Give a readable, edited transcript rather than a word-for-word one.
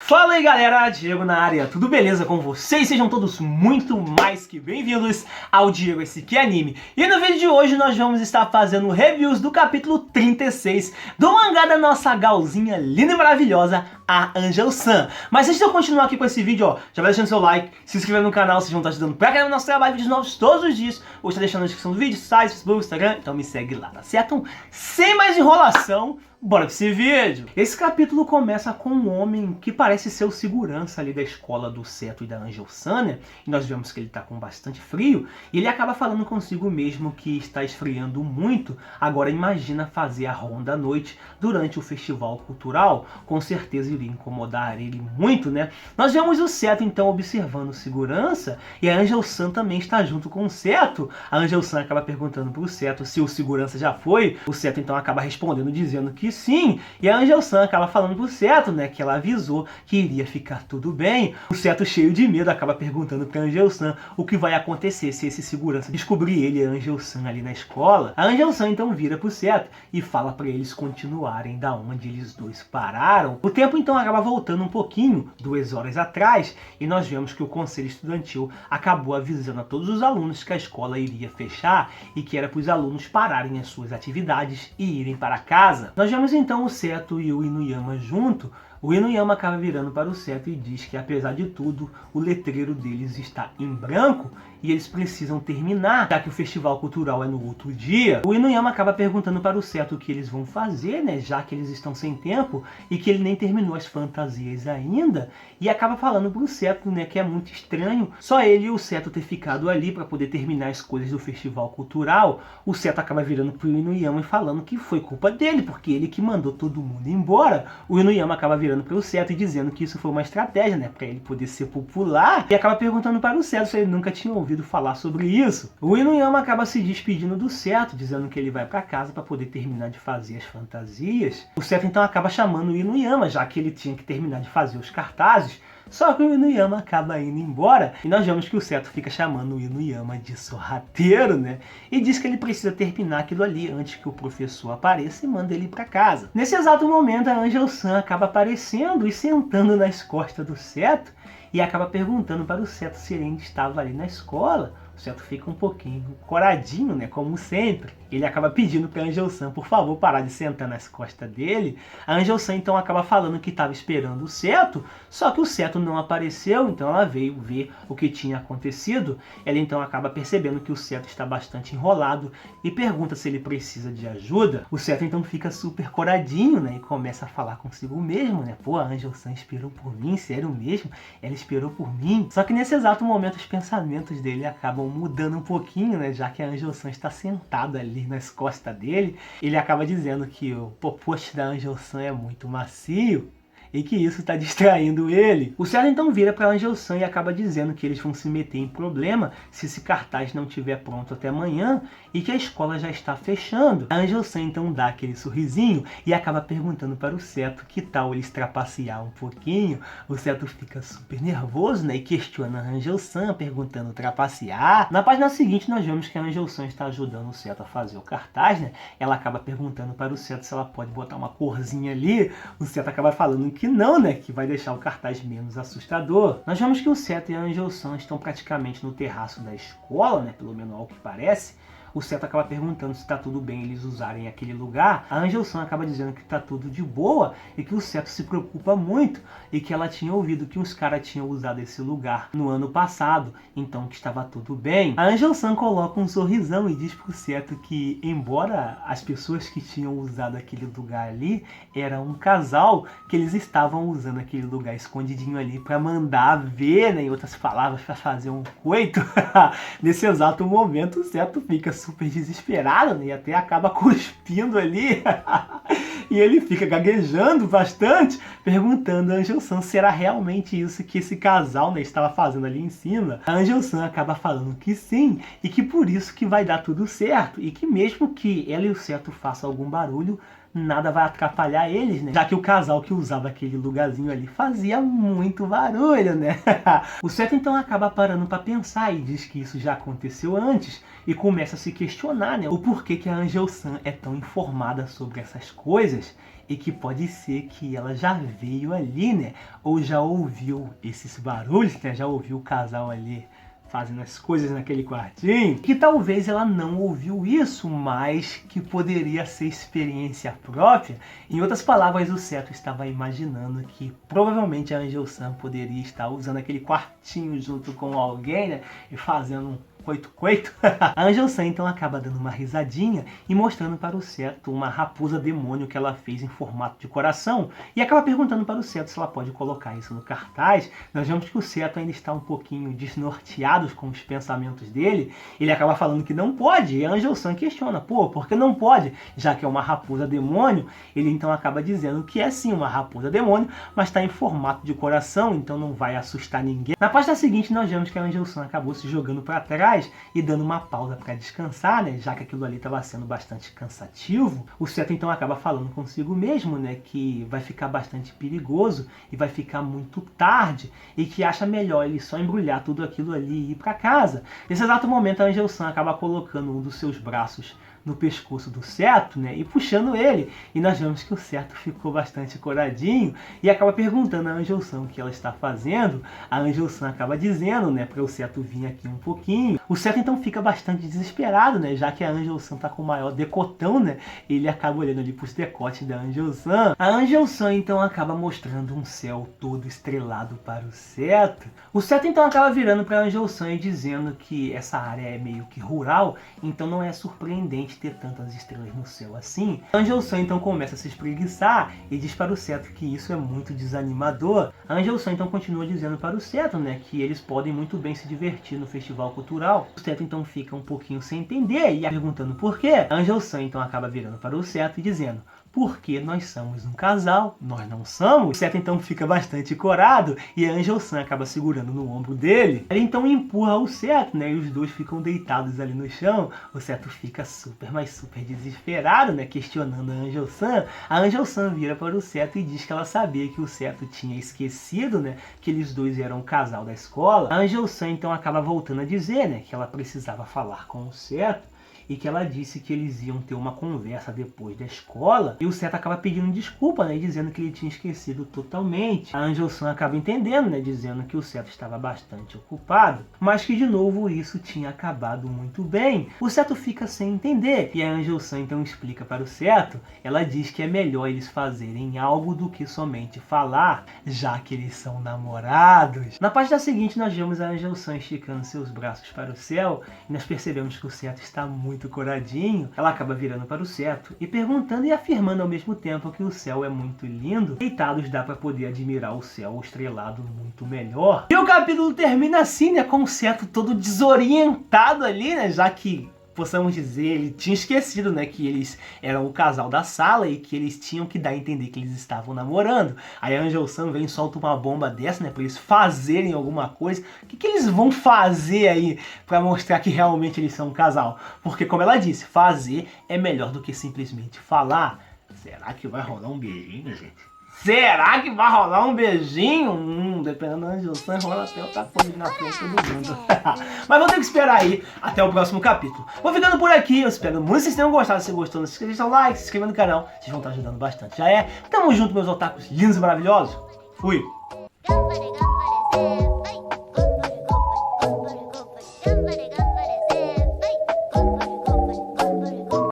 Fala aí galera, Diego na área, tudo beleza com vocês? Sejam todos muito mais que bem-vindos ao Diego SQ Anime. E no vídeo de hoje nós vamos estar fazendo reviews do capítulo 36 do mangá da nossa galzinha linda e maravilhosa, a Angel-san. Mas antes de eu continuar aqui com esse vídeo, ó, já vai deixando seu like, se inscrevendo no canal, vocês vão estar ajudando pra caramba no nosso trabalho, vídeos novos todos os dias. Vou estar deixando na descrição do vídeo, site, Facebook, Instagram, então me segue lá, tá certo? Então, sem mais enrolação, bora pra esse vídeo! Esse capítulo começa com um homem que parece ser o segurança ali da escola do Seto e da Angel-san, né? E nós vemos que ele tá com bastante frio, e ele acaba falando consigo mesmo que está esfriando muito. Agora imagina fazer a ronda à noite durante o festival cultural, com certeza iria incomodar ele muito, né? Nós vemos o Seto então observando o segurança, e a Angel-san também está junto com o Seto. A Angel-san acaba perguntando pro Seto se o segurança já foi, o Seto então acaba respondendo dizendo que sim, e a Angel-san acaba falando pro Seto, né, que ela avisou que iria ficar tudo bem. O Seto, cheio de medo, acaba perguntando pra Angel-san o que vai acontecer se esse segurança descobrir ele e a Angel-san ali na escola. A Angel-san então vira pro Seto e fala pra eles continuarem da onde eles dois pararam. O tempo então acaba voltando um pouquinho, 2 horas atrás, e nós vemos que o conselho estudantil acabou avisando a todos os alunos que a escola iria fechar e que era para os alunos pararem as suas atividades e irem para casa. Nós vemos então o Seto e o Inuyama junto. O Inuyama acaba virando para o Seto e diz que, apesar de tudo, o letreiro deles está em branco e eles precisam terminar, já que o festival cultural é no outro dia. O Inuyama acaba perguntando para o Seto o que eles vão fazer, né, já que eles estão sem tempo e que ele nem terminou as fantasias ainda, e acaba falando para o Seto, né, que é muito estranho só ele e o Seto ter ficado ali para poder terminar as coisas do festival cultural. O Seto acaba virando para o Inuyama e falando que foi culpa dele, porque ele que mandou todo mundo embora. O Inuyama acaba virando para o Seto e dizendo que isso foi uma estratégia, né, para ele poder ser popular, e acaba perguntando para o Seto se ele nunca tinha ouvido falar sobre isso. O Inuyama acaba se despedindo do Seto, dizendo que ele vai para casa para poder terminar de fazer as fantasias. O Seto então acaba chamando o Inuyama, já que ele tinha que terminar de fazer os cartazes. Só que o Inuyama acaba indo embora e nós vemos que o Seto fica chamando o Inuyama de sorrateiro, né? E diz que ele precisa terminar aquilo ali antes que o professor apareça e manda ele para casa. Nesse exato momento, a Angel-san acaba aparecendo e sentando nas costas do Seto e acaba perguntando para o Seto se ele ainda estava ali na escola. O Seto fica um pouquinho coradinho, né, como sempre. Ele acaba pedindo para a Angel-san, por favor, parar de sentar nas costas dele. A Angel-san então acaba falando que estava esperando o Seto, só que o Seto não apareceu, então ela veio ver o que tinha acontecido. Ela então acaba percebendo que o Seto está bastante enrolado e pergunta se ele precisa de ajuda. O Seto então fica super coradinho, né, e começa a falar consigo mesmo, né, pô, a Angel-san esperou por mim, sério mesmo? Ela esperou por mim? Só que nesse exato momento os pensamentos dele acabam mudando um pouquinho, né, já que a Angel-san está sentada ali nas costas dele. Ele acaba dizendo que o popote da Angel-san é muito macio e que isso está distraindo ele. O Seto então vira para a Angel-san e acaba dizendo que eles vão se meter em problema se esse cartaz não estiver pronto até amanhã e que a escola já está fechando. A Angel-san então dá aquele sorrisinho e acaba perguntando para o Seto que tal eles trapacear um pouquinho. O Seto fica super nervoso, né, e questiona a Angel-san, perguntando trapacear. Na página seguinte nós vemos que a Angel-san está ajudando o Seto a fazer o cartaz, né? Ela acaba perguntando para o Seto se ela pode botar uma corzinha ali. O Seto acaba falando que não, né, que vai deixar o cartaz menos assustador. Nós vemos que o Seto e a Angel-san estão praticamente no terraço da escola, né, pelo menos ao que parece. O Seto acaba perguntando se está tudo bem eles usarem aquele lugar. A Angel-san acaba dizendo que está tudo de boa e que o Seto se preocupa muito e que ela tinha ouvido que uns caras tinham usado esse lugar no ano passado, então que estava tudo bem. A Angel-san coloca um sorrisão e diz pro Seto que, embora as pessoas que tinham usado aquele lugar ali era um casal, que eles estavam usando aquele lugar escondidinho ali para mandar ver, né, em outras palavras, para fazer um coito. Nesse exato momento o Seto fica super desesperado, né, e até acaba cuspindo ali. E ele fica gaguejando bastante, perguntando a Angel-san se era realmente isso que esse casal, né, estava fazendo ali em cima. A Angel-san acaba falando que sim, e que por isso que vai dar tudo certo, e que mesmo que ela e o Seto façam algum barulho, nada vai atrapalhar eles, né? Já que o casal que usava aquele lugarzinho ali fazia muito barulho, né? O Seto então acaba parando para pensar e diz que isso já aconteceu antes e começa a se questionar, né? O porquê que a Angel-san é tão informada sobre essas coisas e que pode ser que ela já veio ali, né? Ou já ouviu esses barulhos, né? Já ouviu o casal ali fazendo as coisas naquele quartinho, que talvez ela não ouviu isso, mas que poderia ser experiência própria. Em outras palavras, o Seto estava imaginando que provavelmente a Angel-san poderia estar usando aquele quartinho junto com alguém, né, e fazendo um coito. A Angel-san então acaba dando uma risadinha e mostrando para o Seto uma raposa demônio que ela fez em formato de coração e acaba perguntando para o Seto se ela pode colocar isso no cartaz. Nós vemos que o Seto ainda está um pouquinho desnorteado com os pensamentos dele. Ele acaba falando que não pode e a Angel-san questiona, pô, por que não pode? Já que é uma raposa demônio, ele então acaba dizendo que é sim uma raposa demônio, mas está em formato de coração, então não vai assustar ninguém. Na página seguinte nós vemos que a Angel-san acabou se jogando para trás e dando uma pausa para descansar, né? Já que aquilo ali estava sendo bastante cansativo. O Seto então acaba falando consigo mesmo, né? Que vai ficar bastante perigoso e vai ficar muito tarde e que acha melhor ele só embrulhar tudo aquilo ali e ir para casa. Nesse exato momento a Angel-san acaba colocando um dos seus braços no pescoço do Seto, né, e puxando ele. E nós vemos que o Seto ficou bastante coradinho e acaba perguntando a Angel-san o que ela está fazendo. A Angel-san acaba dizendo, né, para o Seto vir aqui um pouquinho. O Seto então fica bastante desesperado, né, já que a Angel-san tá com o maior decotão, né, ele acaba olhando ali pros decotes da Angel-san. A Angel-san então acaba mostrando um céu todo estrelado para o Seto. O Seto então acaba virando para a Angel-san e dizendo que essa área é meio que rural, então não é surpreendente ter tantas estrelas no céu assim. A Angel-san então começa a se espreguiçar e diz para o Seto que isso é muito desanimador. A Angel-san então continua dizendo para o Seto, né, que eles podem muito bem se divertir no festival cultural. O Seto então fica um pouquinho sem entender e perguntando por quê. A Angel-san então acaba virando para o Seto e dizendo: porque nós somos um casal, nós não somos. O Seto então fica bastante corado e a Angel-san acaba segurando no ombro dele. Ele então empurra o Seto, né, e os dois ficam deitados ali no chão. O Seto fica super, mas super desesperado, né, questionando a Angel-san. A Angel-san vira para o Seto e diz que ela sabia que o Seto tinha esquecido, né, que eles dois eram um casal da escola. A Angel-san então acaba voltando a dizer, né, que ela precisava falar com o Seto e que ela disse que eles iam ter uma conversa depois da escola. E o Seto acaba pedindo desculpa, né, dizendo que ele tinha esquecido totalmente. A Angel-san acaba entendendo, né, dizendo que o Seto estava bastante ocupado, mas que de novo isso tinha acabado muito bem. O Seto fica sem entender e a Angel-san então explica para o Seto. Ela diz que é melhor eles fazerem algo do que somente falar, já que eles são namorados. Na página seguinte nós vemos a Angel-san esticando seus braços para o céu e nós percebemos que o Seto está muito coradinho. Ela acaba virando para o Seto e perguntando e afirmando ao mesmo tempo que o céu é muito lindo. Deitados dá para poder admirar o céu estrelado muito melhor. E o capítulo termina assim, né, com o Seto todo desorientado ali, né, já que possamos dizer, ele tinha esquecido, né, que eles eram o casal da sala e que eles tinham que dar a entender que eles estavam namorando. Aí a Angel-san vem e solta uma bomba dessa, né, pra eles fazerem alguma coisa. O que eles vão fazer aí pra mostrar que realmente eles são um casal? Porque, como ela disse, fazer é melhor do que simplesmente falar. Será que vai rolar um beijinho, gente? Será que vai rolar um beijinho? Dependendo da Angel-san, rola até outra coisa na frente de todo mundo. Mas vou ter que esperar aí até o próximo capítulo. Vou ficando por aqui, eu espero muito que vocês tenham gostado. Se gostou, não se inscreva, deixa o like, se inscreva no canal. Vocês vão estar ajudando bastante. Já é? Tamo junto, meus otakus lindos e maravilhosos. Fui!